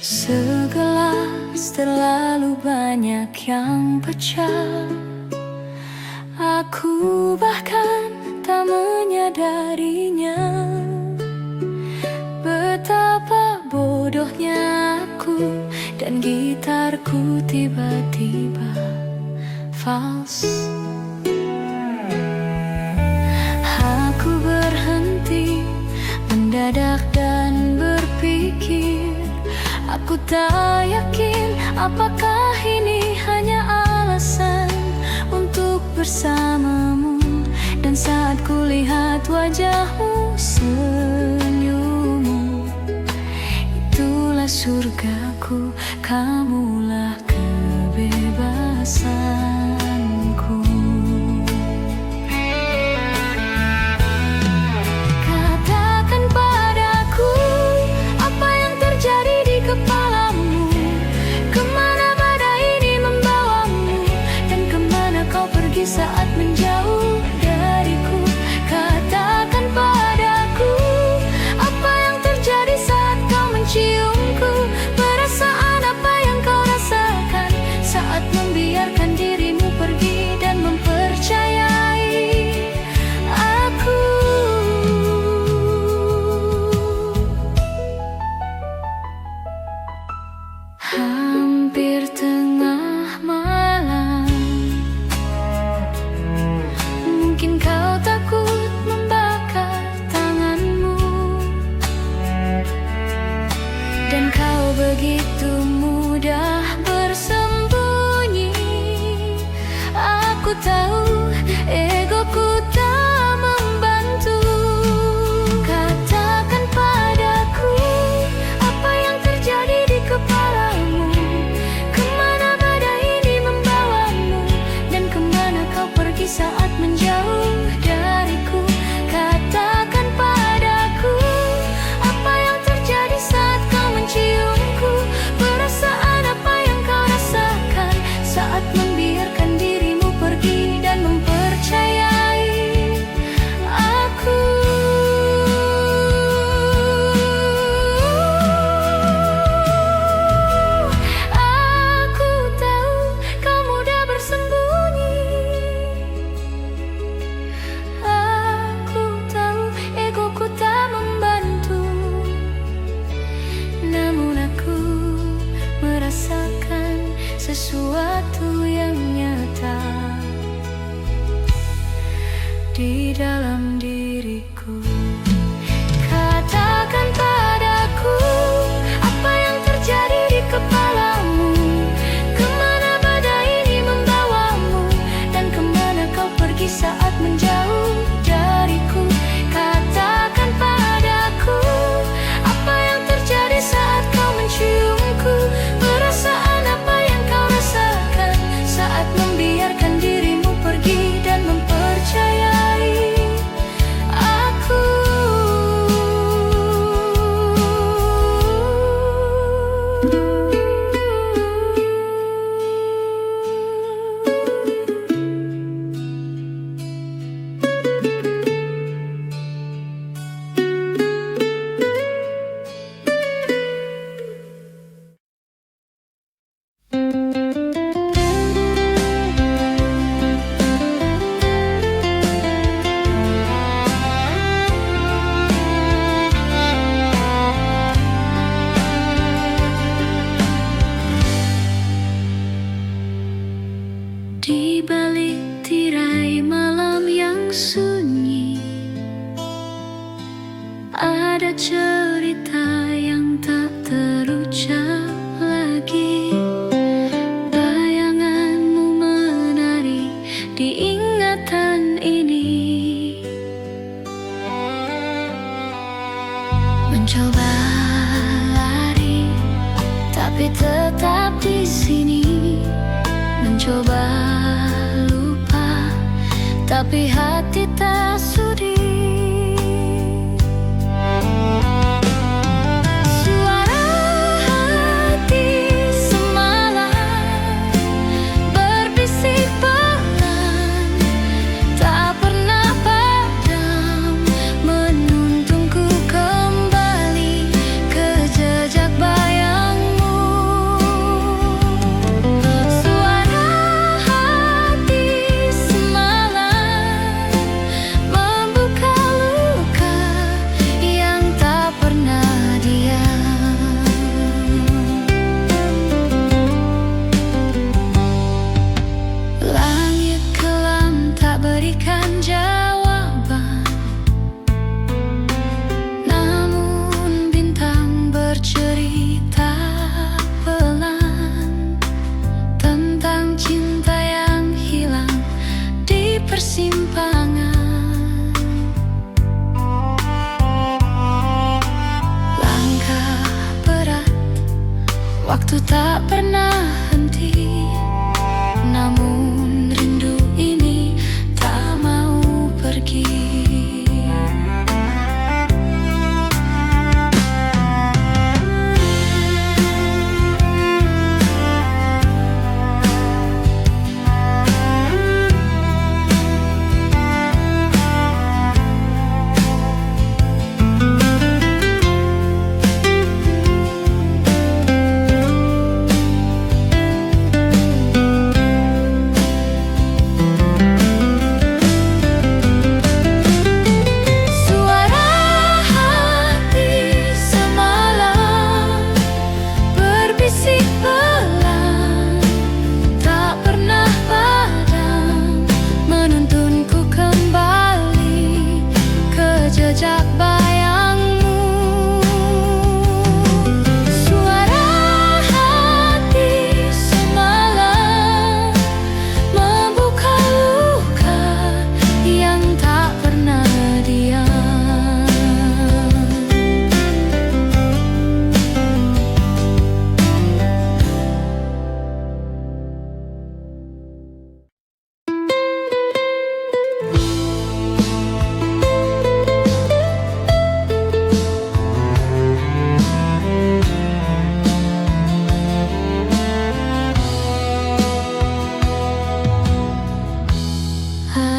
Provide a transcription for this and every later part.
Segelas terlalu banyak yang pecah. Aku bahkan tak menyadarinya. Betapa bodohnya aku, dan gitarku tiba-tiba fals. Aku berhenti mendadak dan berpikir, aku tak yakin apakah ini hanya alasan untuk bersamamu. Dan saat kulihat wajahmu, senyummu, itulah surgaku, kamulah kebebasanku. Katakan padaku, apa yang terjadi di kepalamu? Kemana badai ini membawamu? Dan kemana kau pergi saat menjauh dariku? Katakan padaku, apa yang terjadi saat kau menciumku? Perasaan apa yang kau rasakan saat membiarkan dirimu pergi dan mempercayai aku? Hampir tengah malam, mungkin kau takut membakar tanganmu, dan kau begitu mudah bersembunyi. Aku tahu egoku tak membantu. Katakan padaku, apa yang terjadi di kepalamu? Kemana badai ini membawamu? Dan kemana kau pergi saat menjauh dariku? Katakan padaku, apa yang terjadi saat kau menciumku? Perasaan apa yang kau rasakan saat membiarkan dirimu pergi dan mempercayai aku? Aku tahu kau mudah bersembunyi. Aku tahu egoku tak membantu. Namun aku merasakan sesuatu yang nyata di dalam diriku. Katakan padaku, apa yang terjadi di kepalamu? Kemana badai ini membawamu? Dan kemana kau pergi saat menjauh dariku? Katakan padaku, apa yang terjadi saat kau menciumku? Perasaan apa yang kau rasakan saat membiarkan dirimu pergi dan mempercayai aku? Di balik tirai malam yang sunyi, ada cerita yang tak terucap lagi. Bayanganmu menari di ingatan ini, mencoba lari tapi tetap di sini. Mencoba lupa, tapi hati tak sudi. Suara hati semalam berbisik pelan, tak pernah padam, menuntunku kembali ke jejak bayangmu. Waktu tak pernah henti, namun rindu ini tak mau pergi.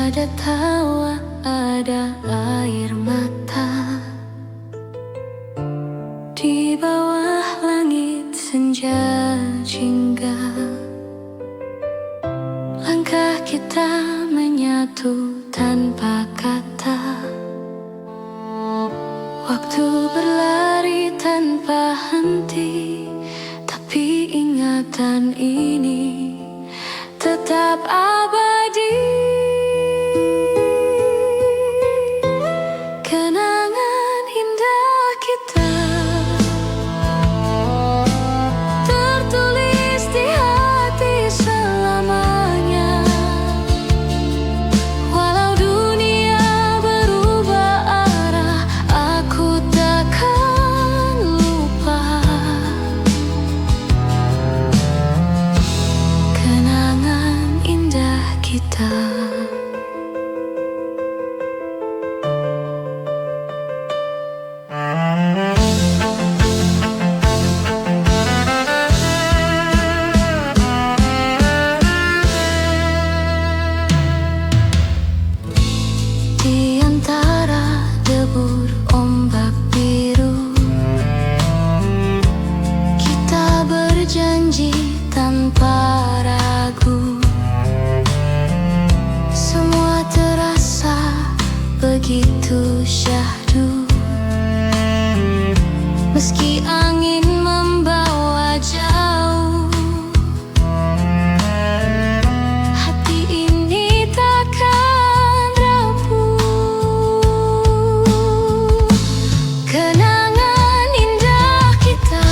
Ada tawa, ada air mata di bawah langit senja jingga. Langkah kita menyatu tanpa kata. Waktu berlari tanpa henti, tapi ingatan ini tetap abadi. Di antara debur ombak biru, kita berjanji tanpa ragu. Semua terasa begitu syahdu, meski angin membawa jauh. Hati ini takkan rapuh. Kenangan indah kita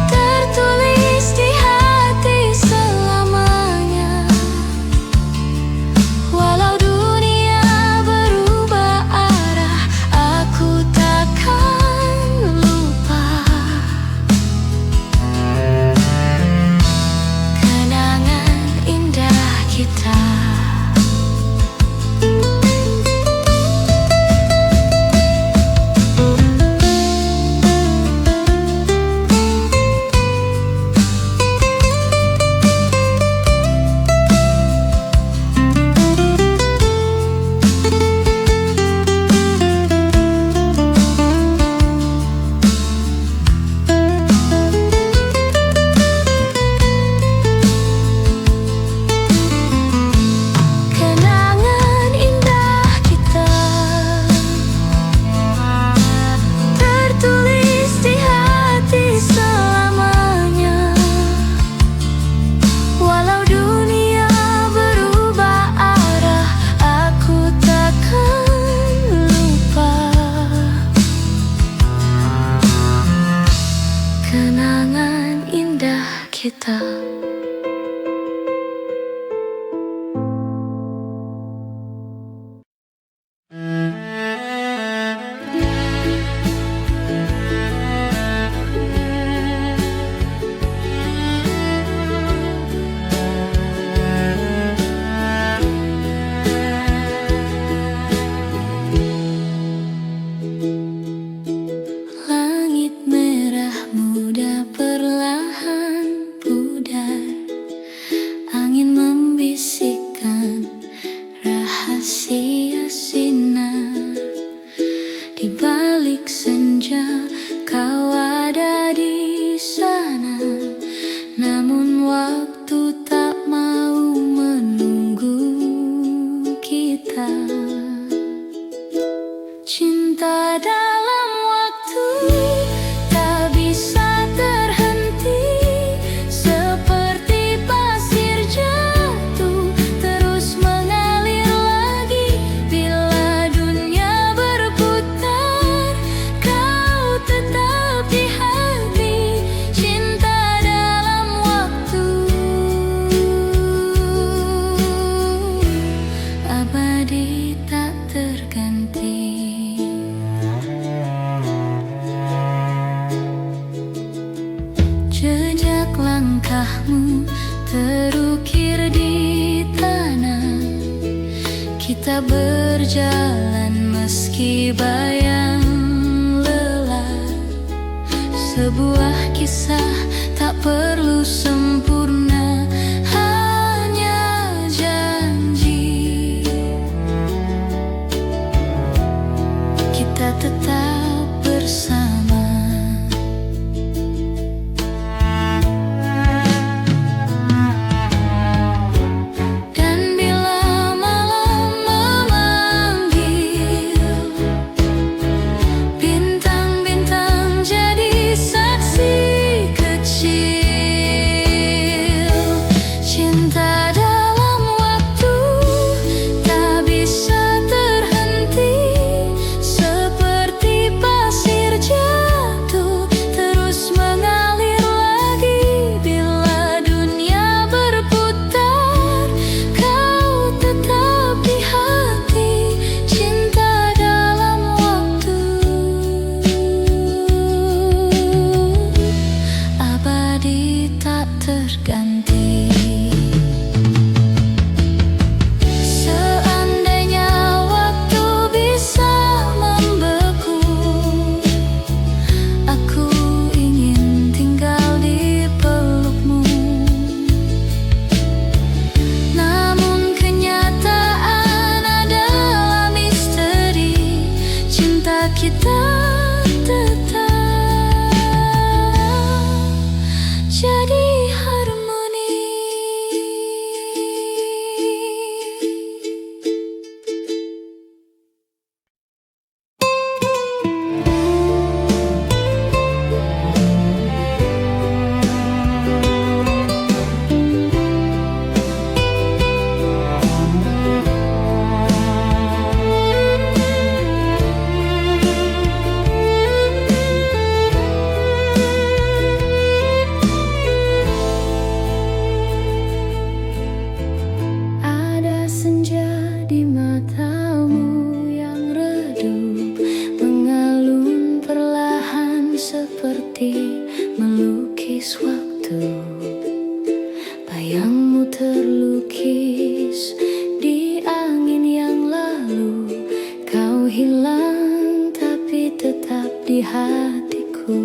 tertulis di hati selamanya. Walau dunia berubah arah, aku takkan lupa. Kenangan indah kita. Kenangan indah kita tertulis di hati selamanya. Walau dunia berubah arah, aku takkan lupa. Kenangan indah kita. dunia kau ada di sana, namun waktu tak mau menunggu kita. Cinta dalam waktu tak bisa terhenti, seperti pasir jatuh terus mengalir lagi. Bila dunia berputar, kau tetap di hati. Cinta dalam waktu abadi tak terganti. Jejak langkahmu terukir di tanah, kita berjalan meski bayang lelah. Sebuah kisah tak perlu sempurna, hanya janji kita tetap bersama. Kita tetap jadi harmoni. Melukis waktu, bayangmu terlukis di angin yang lalu. Kau hilang tapi tetap di hatiku.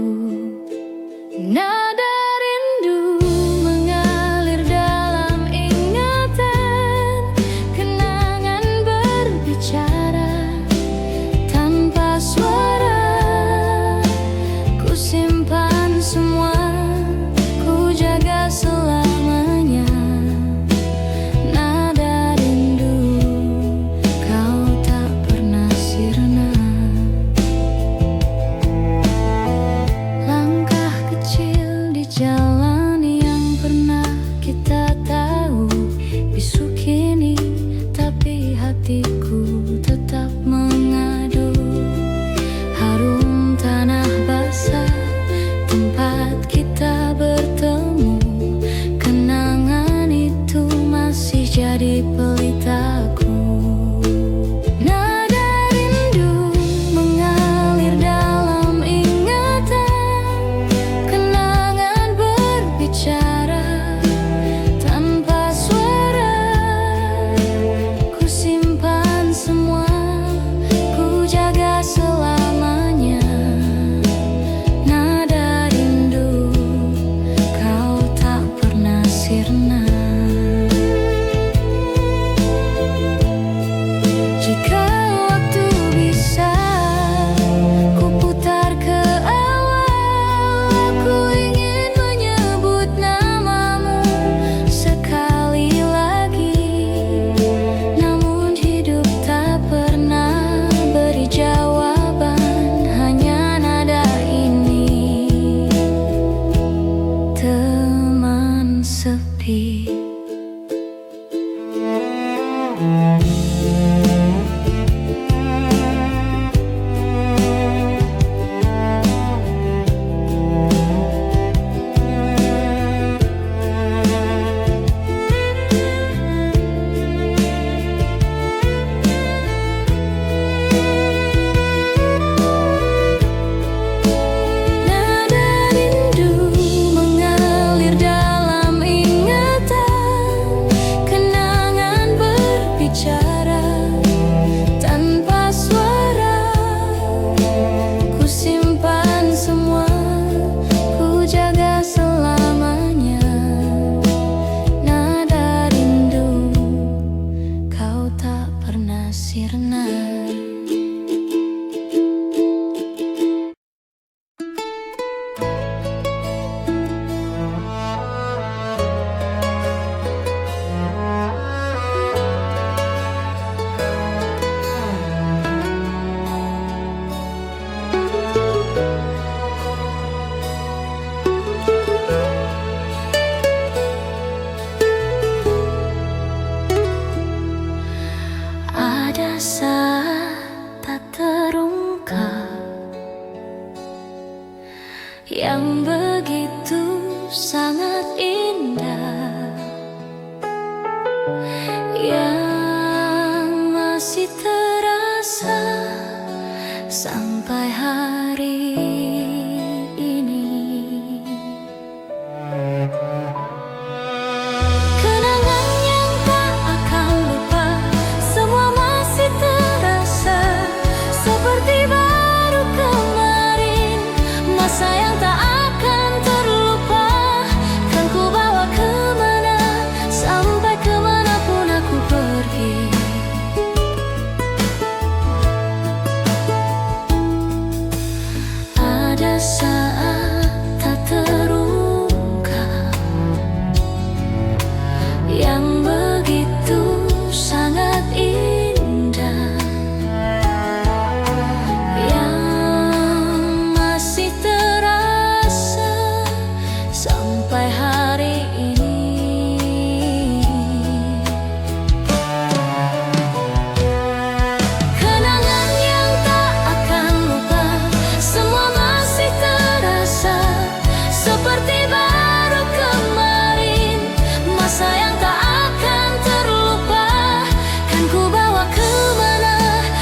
Nada rindu mengalir dalam ingatan, kenangan berbicara tanpa suara. Ku simpan semua, ku jaga selamanya. Nada rindu, kau tak pernah sirna. yang begitu sangat indah, yang masih terasa sampai hari ini. Kenangan yang tak akan lupa, semua masih terasa seperti baru kemarin. Masa yang tak akan terlupa, kan ku bawa kemana, sampai kemanapun aku pergi. Ada saat tak terungkap yang begitu sangat indah, yang masih terasa sampai hari ini. Kenangan yang tak akan lupa, semua masih terasa seperti baru kemarin. Masa yang tak akan terlupa, kan ku bawa kemana,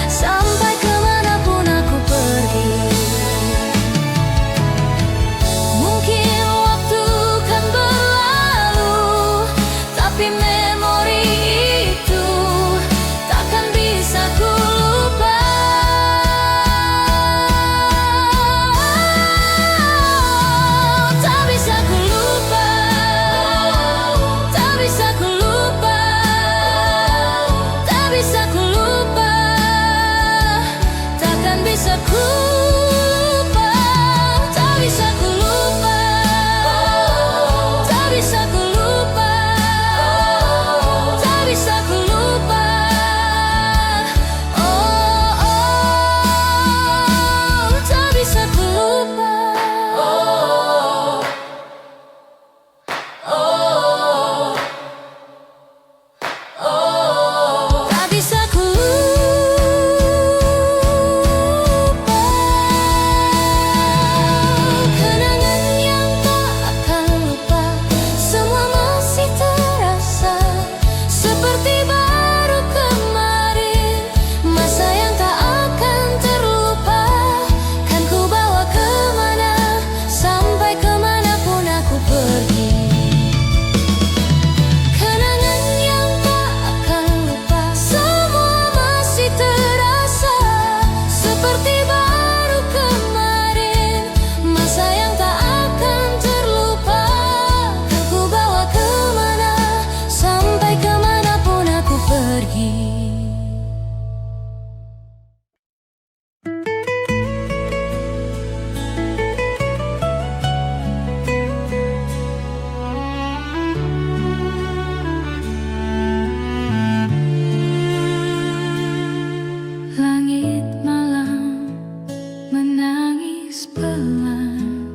sampai kemanapun aku pergi. Mungkin waktu kan berlalu, tapi memori itu takkan bisa ku lupa. Tak bisa ku lupa, tak bisa ku lupa, tak bisa ku lupa, takkan bisa ku lupa. Tak bisa ku lupa, tak bisa ku lupa, tak bisa ku lupa. Oh, oh, tak bisa ku lupa. Oh, oh, oh, tak bisa ku lupa. Kenangan yang tak akan lupa, semua masih terasa seperti baru kemarin. Masa yang tak akan terlupa, kan ku bawa kemana, sampai kemanapun aku pergi. Kenangan yang tak akan lupa, semua masih terasa seperti baru kemarin. Masa yang tak akan terlupa, kan ku bawa kemana, sampai kemanapun aku pergi. Langit malam menangis pelan,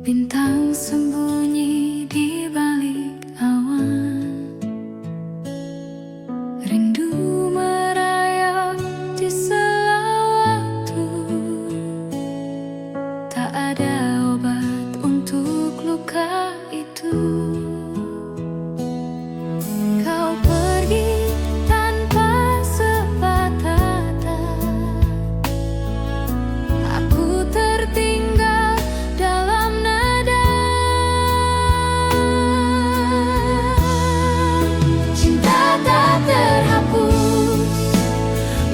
bintang sembunyi di balik awan. Rindu merayap di sela waktu, tak ada obat untuk luka itu. Kau pergi tanpa sepatah kata, aku tertinggal dalam nada. Cinta tak terhapus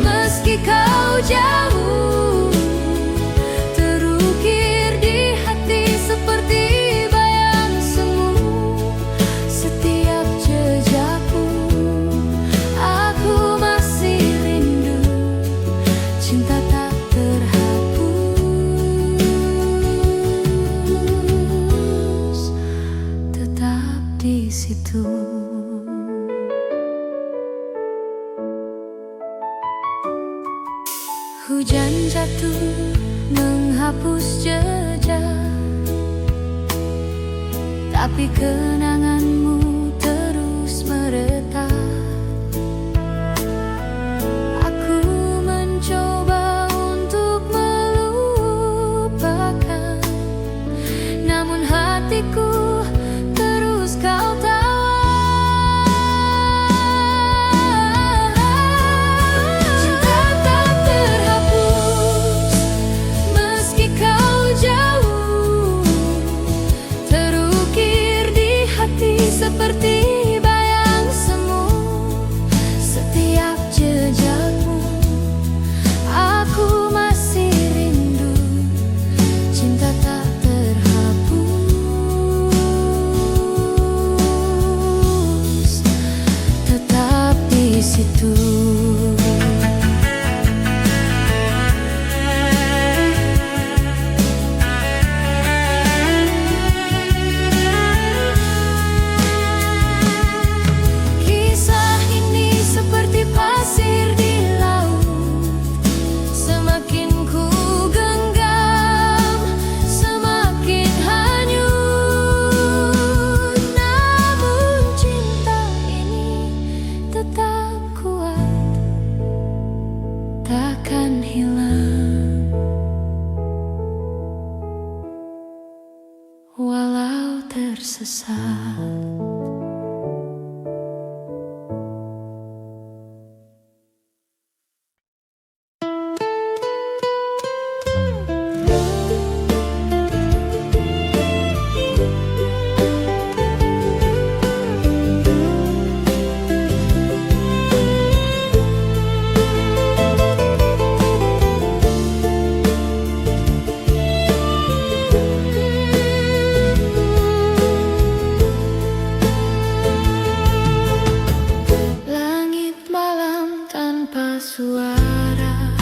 meski kau jauh, terukir di hati seperti bayang semu. Setiap jejakku, aku masih rindu. Cinta tak terhapus, tetap di situ. Hujan jatuh menghapus jejak, tapi kenanganmu terus meretas. Aku mencoba untuk melupakan tersesat. Suara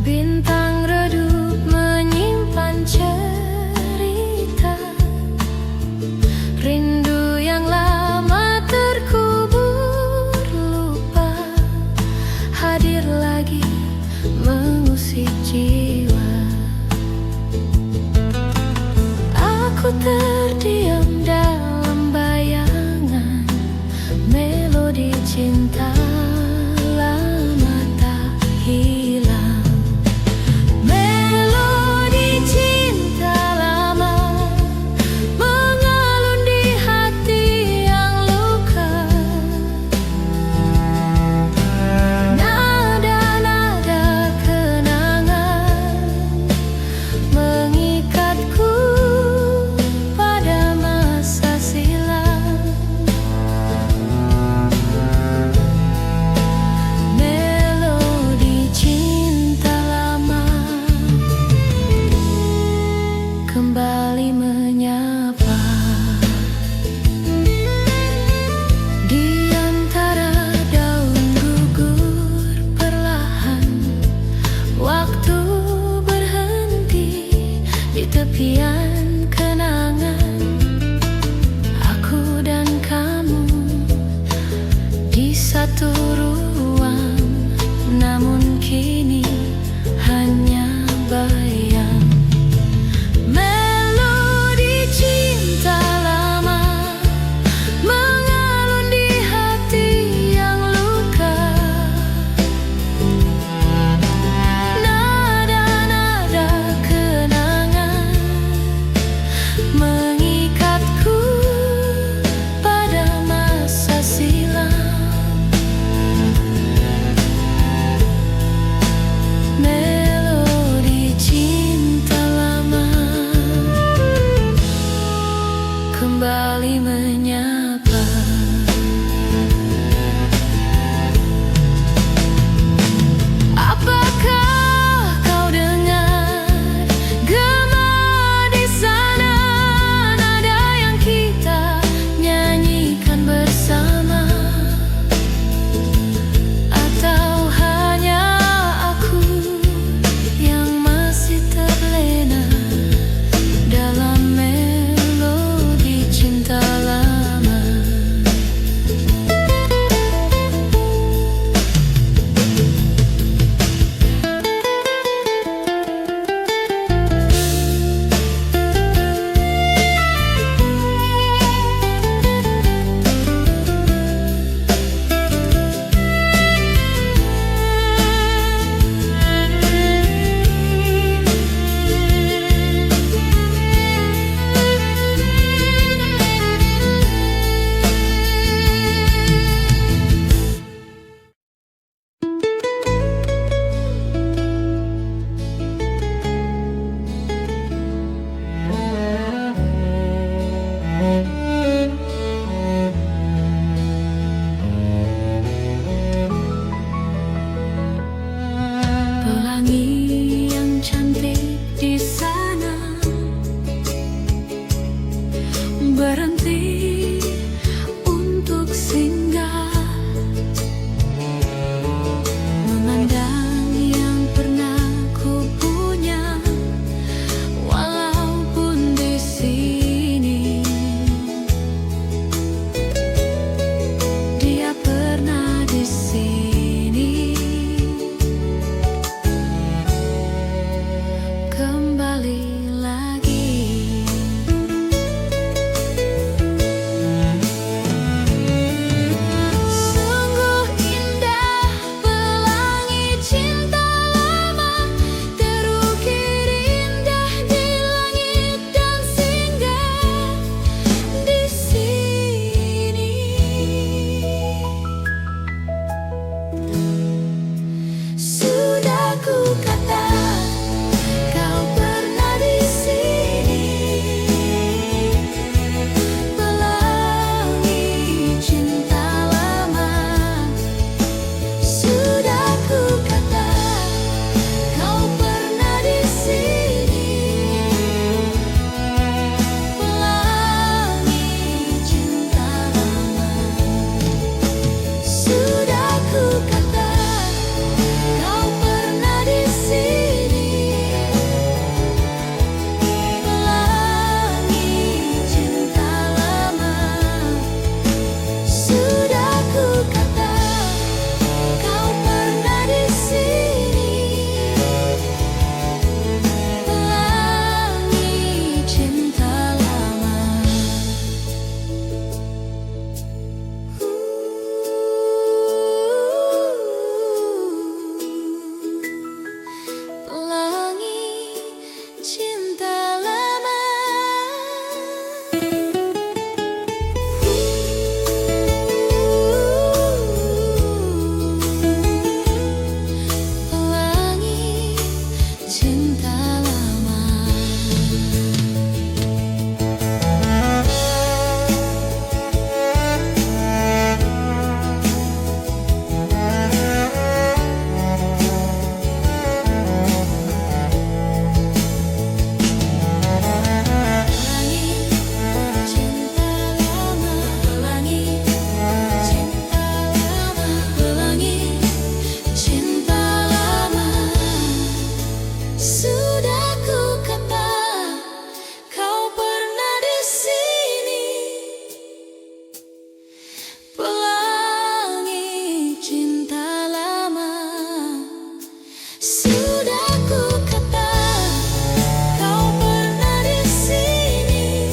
bintang redup menyimpan cerita rindu yang lama terkubur lupa hadir lagi mengusik jiwa. Aku terdiam dalam bayangan melodi cinta lama tak hilang. Melodi cinta lama mengalun di hati yang luka. Nada-nada kenangan mengikatku pada masa silam. Kembali menyapa di antara daun gugur perlahan. Waktu berhenti di tepian kenangan. Aku dan kamu di satu ruang, namun kini hanya bayang. Kembali menyapa. Apakah kau dengar gema di sana? Nada yang kita nyanyikan bersama. Atau hanya aku yang masih terlena dalam cinta lama. Pelangi yang cantik di sana berhenti untuk singgah, memandang yang pernah ku punya. Walaupun di sini dia pernah di sini. Kembali lagi. Sungguh indah pelangi cinta lama, terukir indah di langit dan Sudah ku kata kau pernah di sini, pelangi cinta lama. Sudah ku kata kau pernah di sini,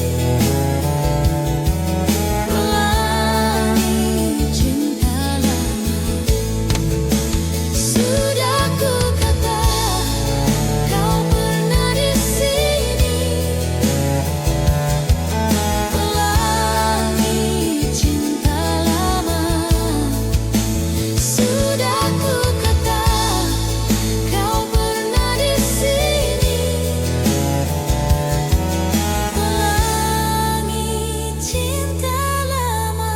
pelangi cinta lama. Sudah ku kata kau pernah di sini, pelangi cinta lama. Sudah ku kata kau pernah di sini, pelangi cinta lama.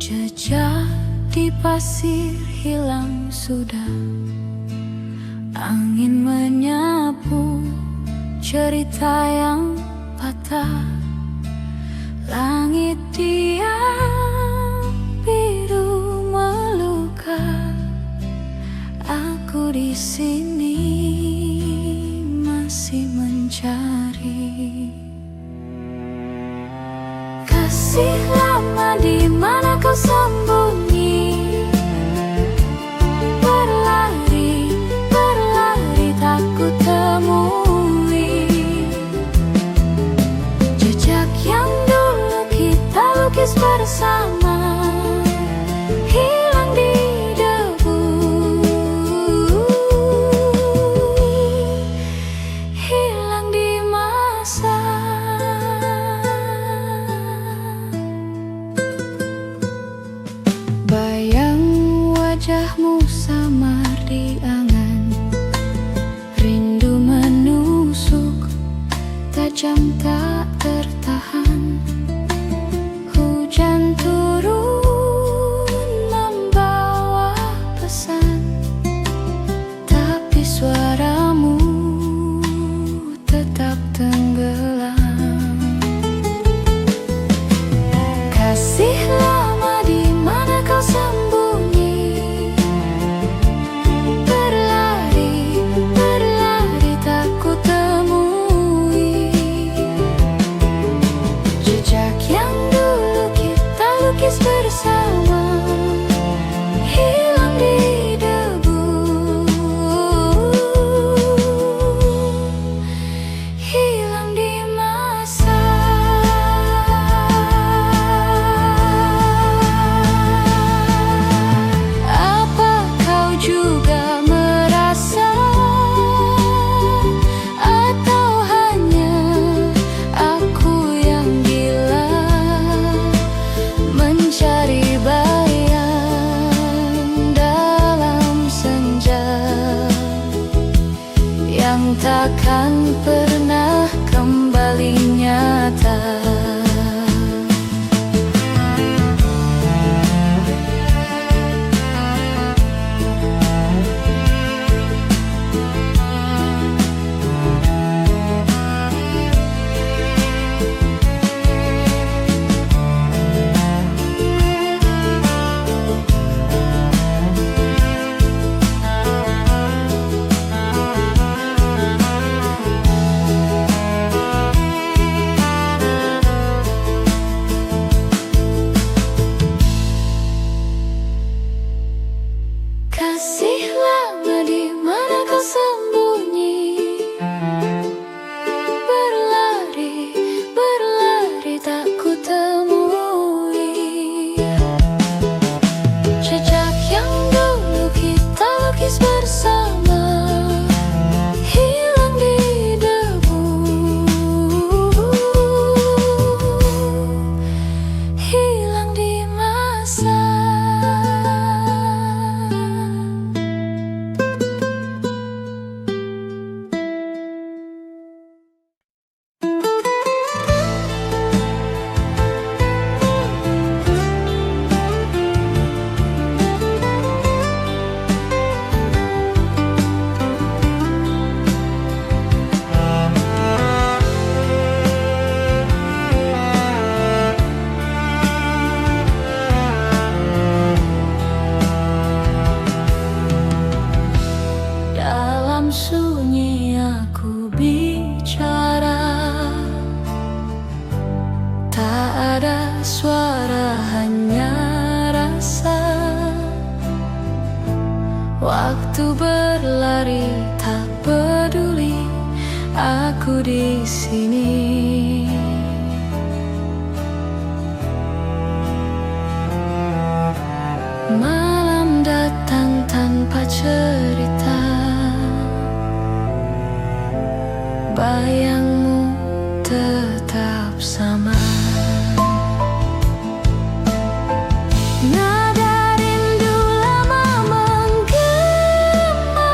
Jejak di pasir hilang sudah, angin menyapu cerita yang patah. Langit diam biru meluka, aku di sini masih mencari. Kasih lama, di mana kau sembunyi? Berlari, berlari tak ku temui. Jejak yang dulu kita lukis bersama, hilang di debu, hilang di masa. Bayang wajahmu samar di angan, rindu menusuk tajam tak tertahan. Hujan turun membawa pesan, tapi suaramu tetap tenggelam. Kasih lama, di mana kau sembunyi? Berlari, berlari tak ku temui. Jejak yang dulu kita lukis bersama, hilang di debu, hilang di masa. Apa kau juga merasa, atau hanya aku yang gila mencari bayang dalam senja yang takkan pernah kembali nyata? Kasih lama, di mana kau sembunyi? Berlari, berlari tak ku temui. Jejak yang dulu kita lukis bersama, hilang di debu, hilang di masa. Waktu berlari tak peduli, aku di sini. Malam datang tanpa cerita, bayangmu tetap sama. Nada rindu lama menggema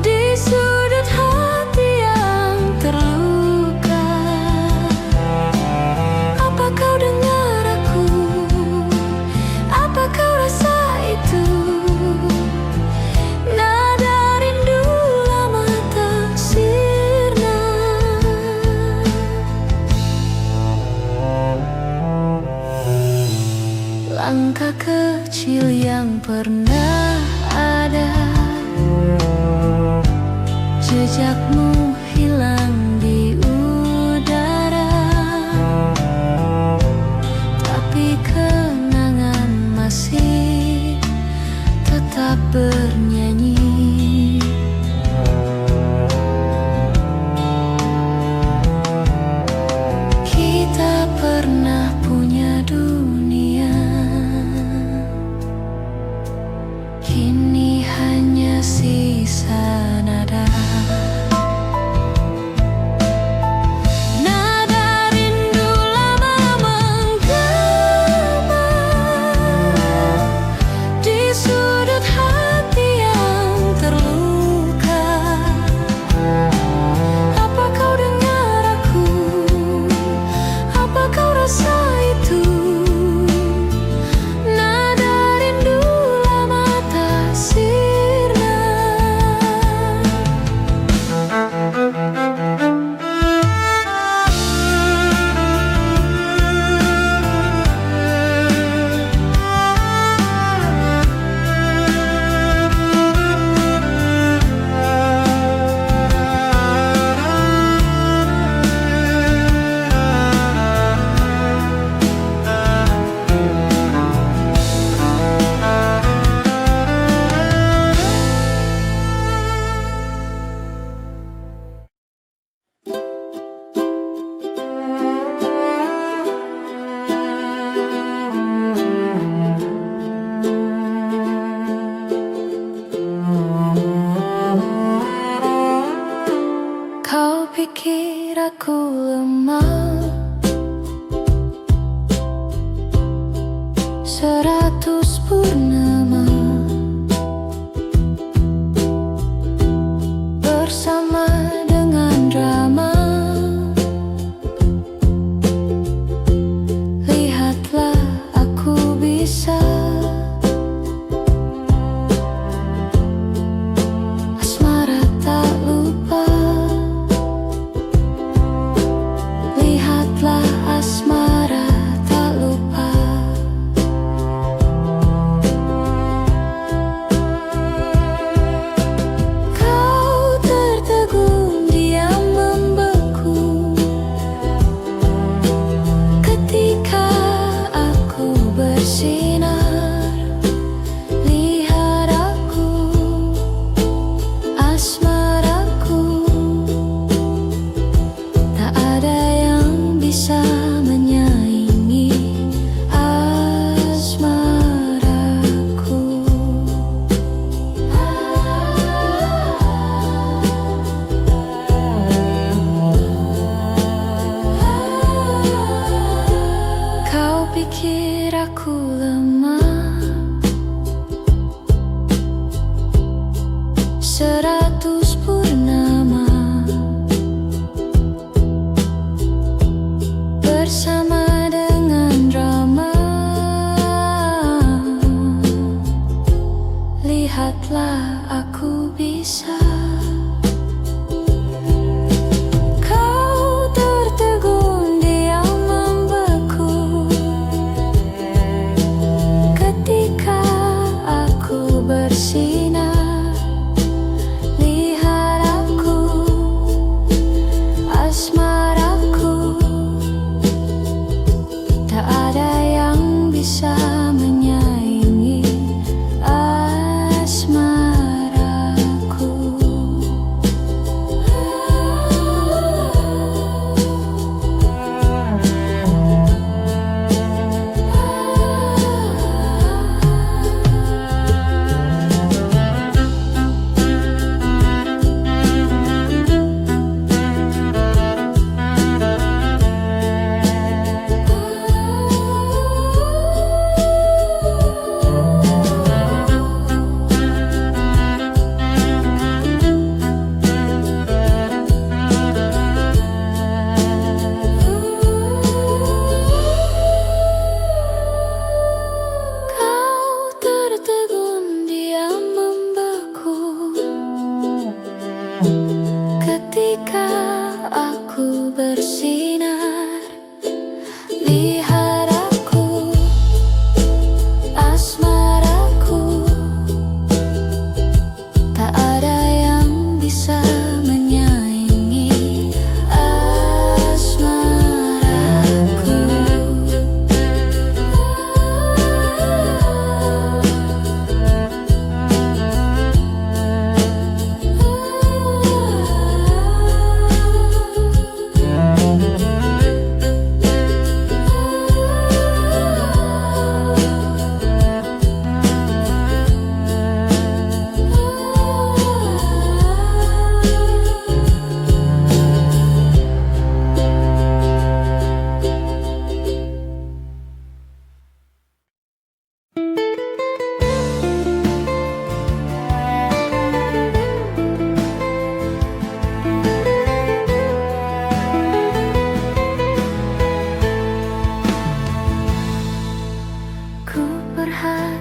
di sudut hati yang terluka. Apa kau dengar aku? Apa kau rasa itu? Nada rindu lama tak sirna. Langkah kecil yang pernah ada, jejakmu hilang di udara, tapi kenangan masih tetap bernyanyi. Kita pernah punya dunia, kini hanya sisa nada. Nada rindu lama menggema di sudut hati yang terluka. Apa kau dengar aku? Apa kau rasa itu? Nada rindu lama tak sirna. Kau pikir aku lemah, 100 purnama bersama dengan drama. Lihatlah aku bisa asmara tak lupa. Lihatlah asmara tak lupa. Kau tertegun diam membeku ketika aku bersinar.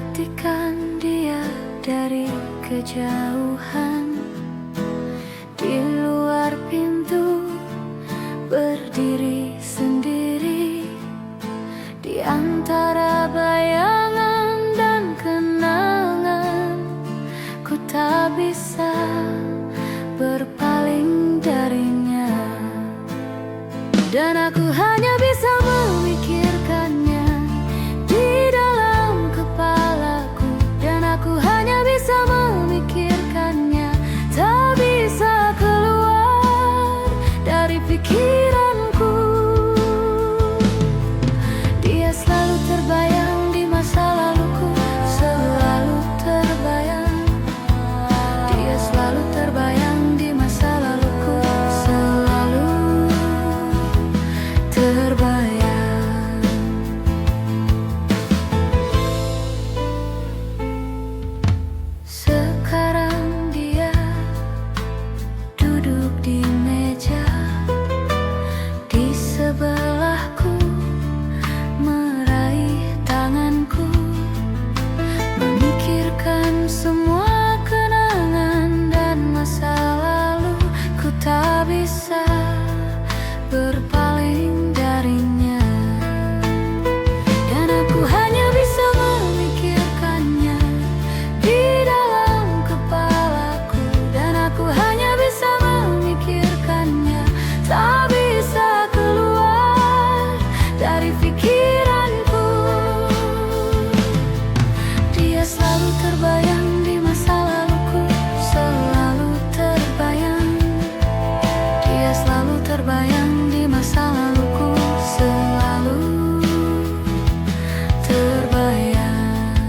perhatikan dia dari kejauhan. Di luar pintu berdiri sendiri, di antara bayangan dan kenangan. Ku tak bisa berpaling darinya, dan aku hanya bisa memikirkannya di dalam kepalaku. Dan aku hanya bisa memikirkannya, tak bisa keluar dari pikiranku. Dia selalu terbayang di masa laluku, selalu terbayang. Dia selalu terbayang di masa laluku, selalu terbayang. Sekarang dia duduk di meja di sebelahku, meraih tanganku, memikirkan semua kenangan dan masa lalu. Ku tak bisa berpaling darinya, dan aku hanya bisa memikirkannya di dalam kepalaku. Dan aku hanya bisa memikirkannya, tak bisa keluar dari pikiranku. Dia selalu terbayang di masa laluku, selalu terbayang. Dia selalu terbayang di masa laluku, selalu terbayang.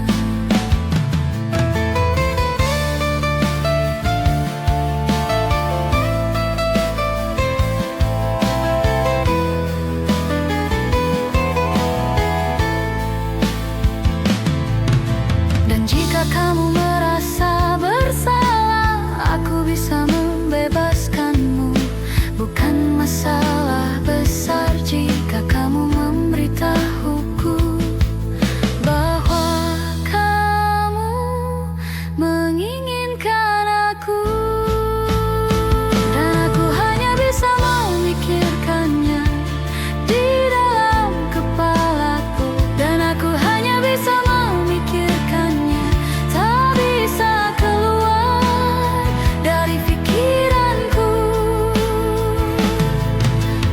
Dan jika kamu merasa bersalah, aku bisa membebaskanmu. Bukan masalah besar jika kamu memberitahuku bahwa kamu menginginkan aku. Dan aku hanya bisa memikirkannya di dalam kepalaku. Dan aku hanya bisa memikirkannya, tak bisa keluar dari pikiranku.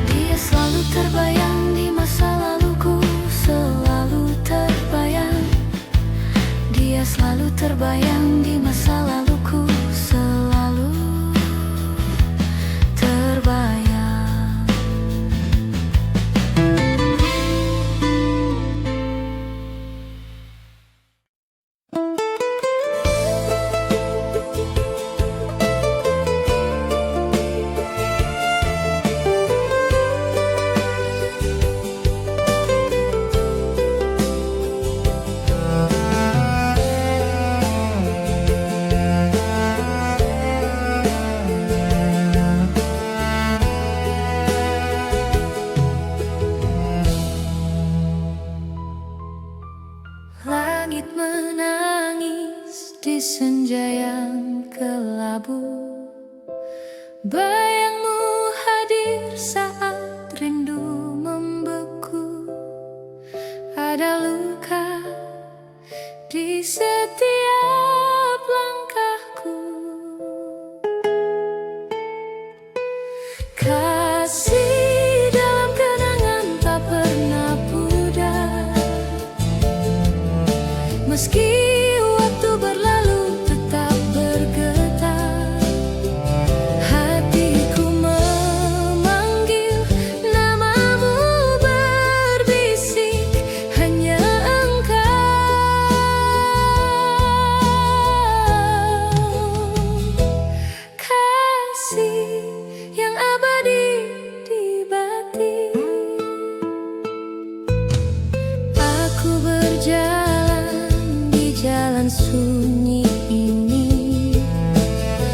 Dia selalu terbayang di masa laluku, selalu terbayang. Dia selalu terbayang di masa laluku, selalu terbayang. Langit menangis di senja yang kelabu. Bayangmu hadir saat rindu membeku. Ada luka di setiap langkahku. Kasih dalam kenangan tak pernah pudar. Meski waktu berlalu tetap bergetar, hatiku memanggil namamu, berbisik hanya engkau. Kasih yang abadi di batin. Aku berjalan di jalan sunyi ini,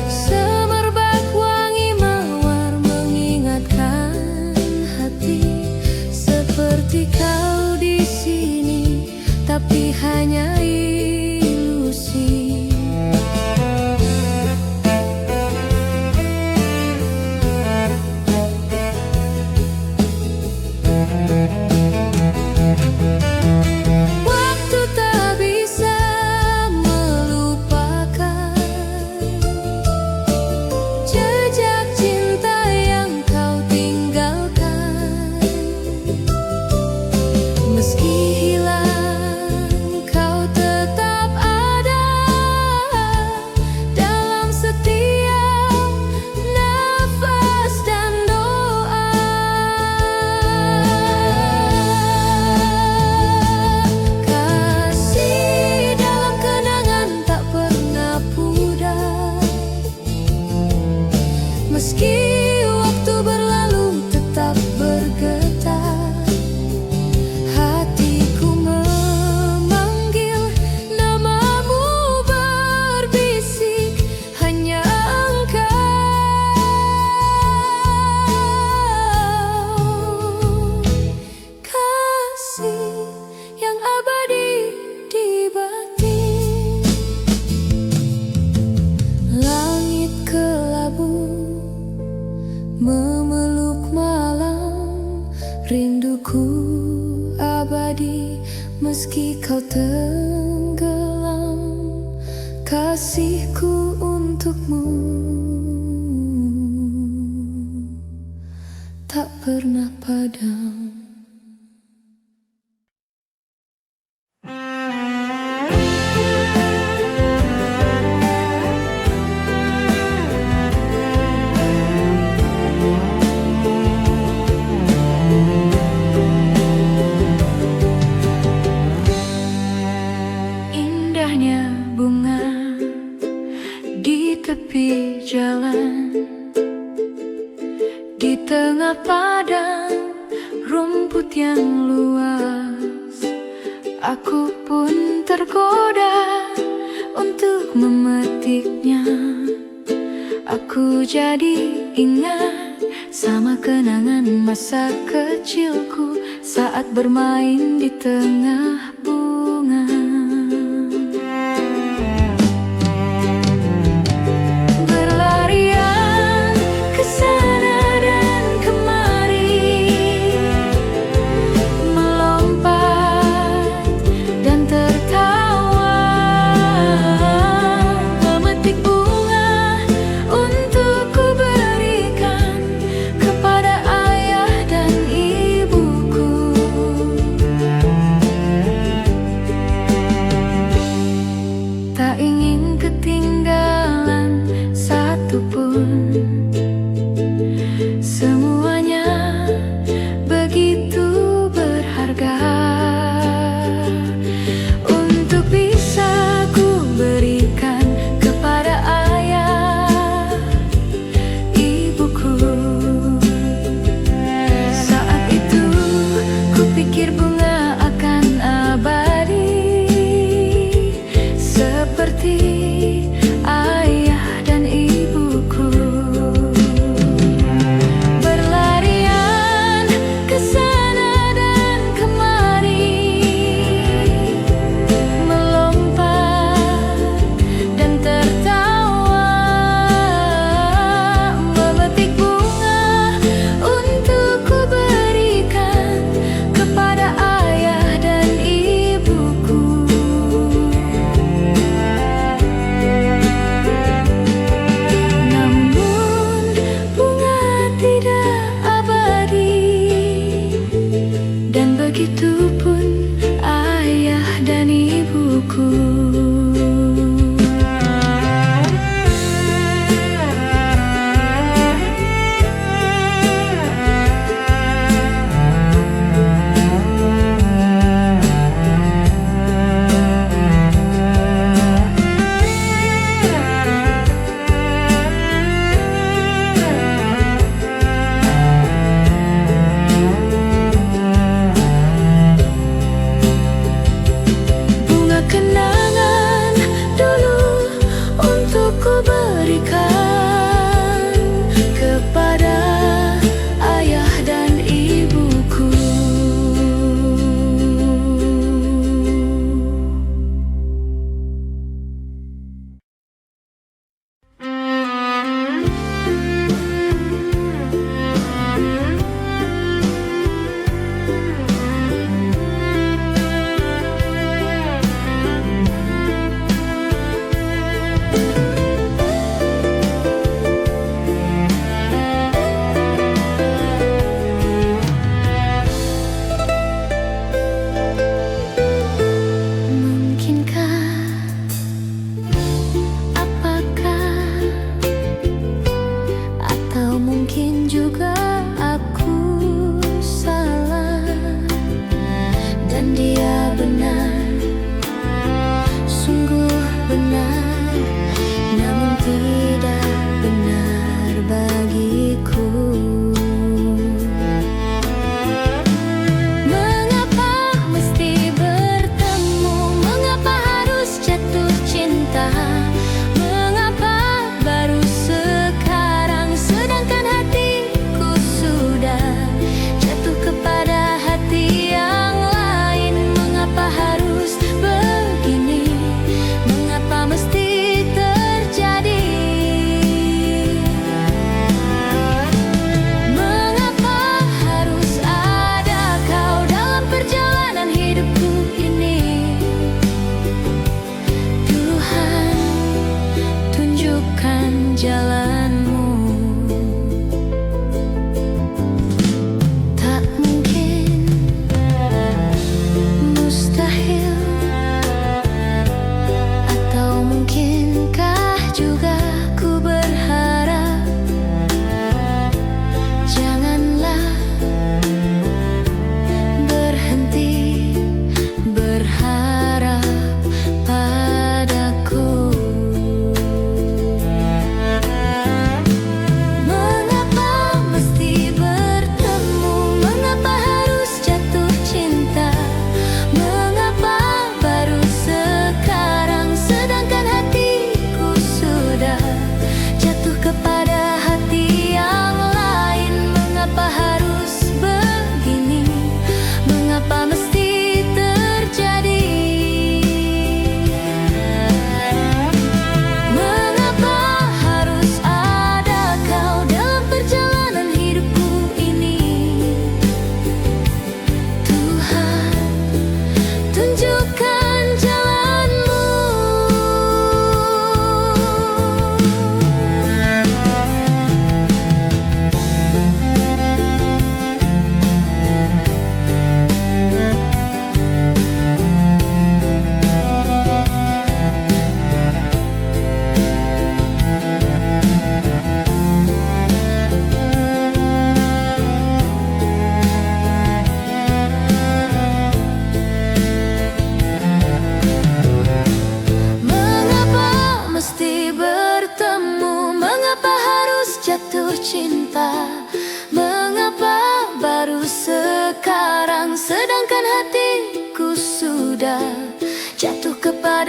semerbak wangi mawar mengingatkan hati. Seperti kau di sini, tapi hanya ini. padam. Indahnya bunga di tepi jalan, di tengah padang rumput yang luas. Aku pun tergoda untuk memetiknya. Aku jadi ingat sama kenangan masa kecilku saat bermain di tengah bunga. Berlarian ke sana dan kemari, melompat dan tertawa, memetik bunga untuk ku berikan kepada ayah dan ibuku.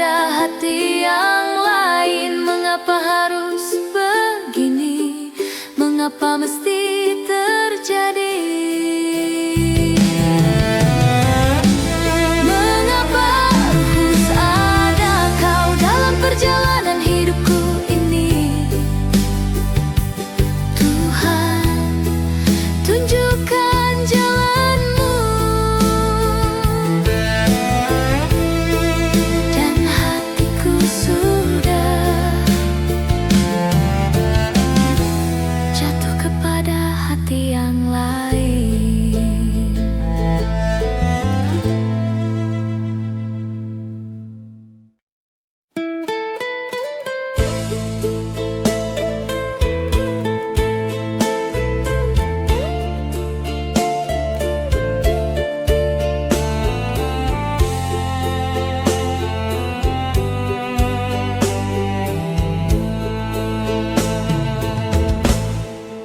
kepada hati yang lain. Mengapa harus begini? Mengapa mesti terjadi? Mengapa harus ada kau dalam perjalanan hidupku ini? Tuhan, tunjukkan jalanmu, dan hatiku sudah jatuh kepada hati yang lain.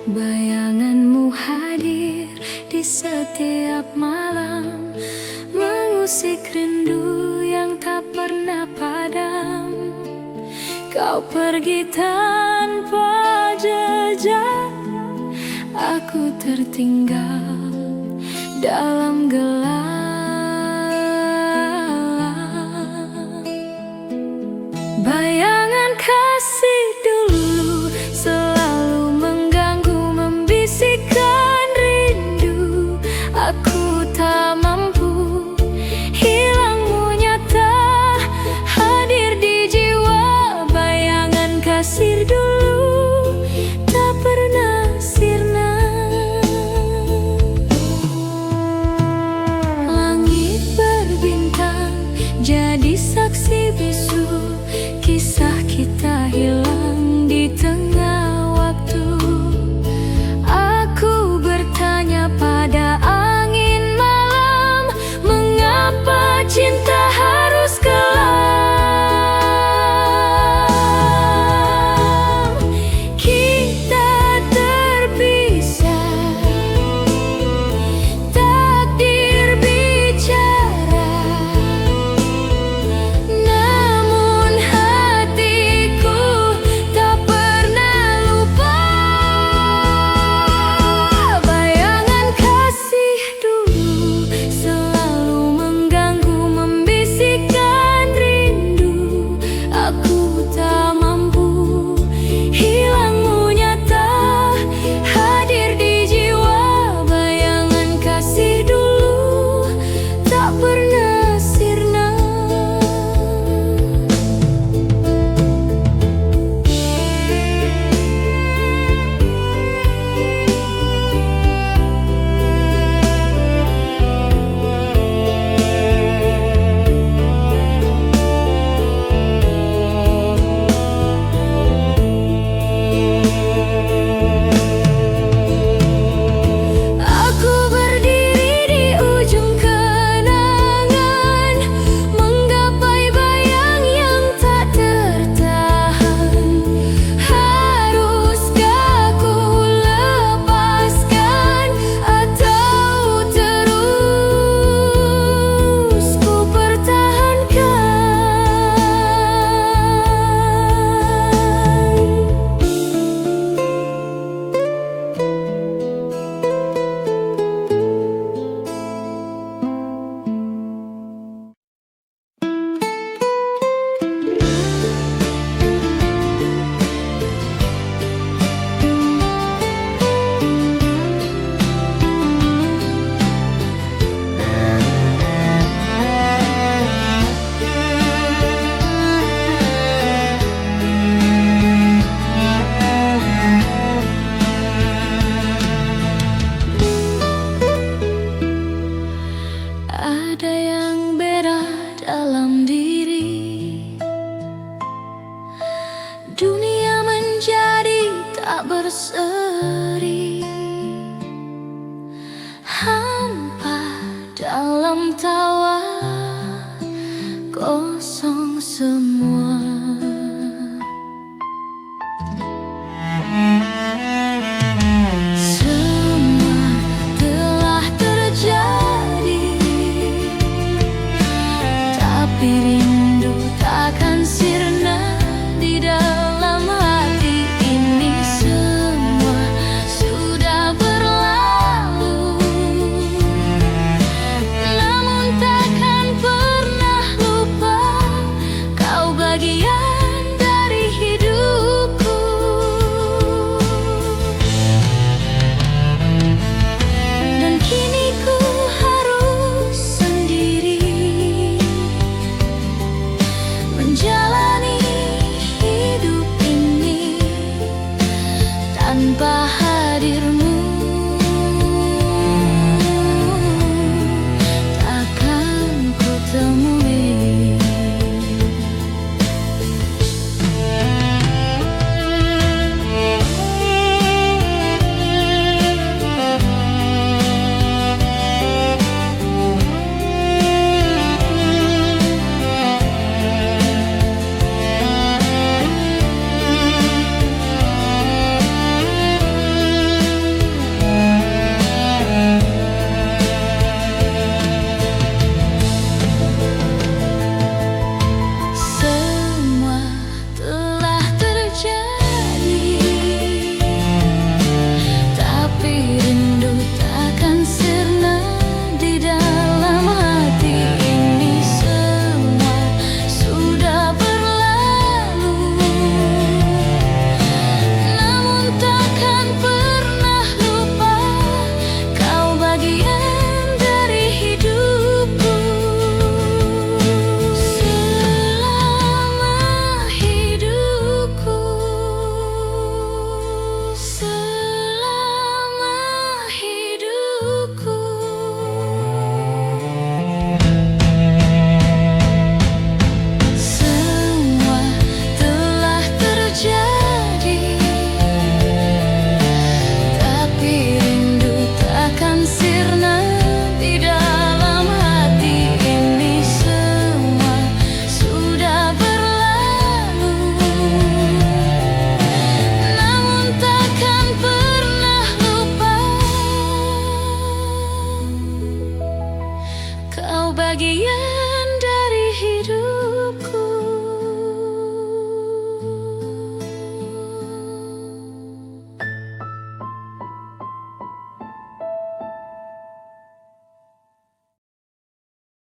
Bayanganmu hadir di setiap malam, mengusik rindu yang tak pernah padam. Kau pergi tanpa jejak, aku tertinggal dalam gelap. Bayangan kasih dulu selalu mengganggu, membisikkan rindu. Aku tak mampu, hilangmu nyata hadir di jiwa. Bayangan kasih dulu tak pernah sirna. Langit berbintang jadi saksi bisu, kisah kita hilang di tengah waktu. Aku bertanya pada angin malam, mengapa cinta harus kelam? Kita terpisah, takdir bicara, namun hatiku tak pernah lupa. Bayangan kasih dulu selalu mengganggu, membisikkan rindu. Aku tak mampu, hilangmu nyata hadir di jiwa. Bayangan kasih dulu tak pernah sirna. Aku berdiri di ujung kenangan, menggapai bayang yang tak tertahan. Haruskah ku lepaskan atau terus ku ada yang beda dalam diri. Dunia menjadi tak berseri, hampa dalam tawa, kosong semua.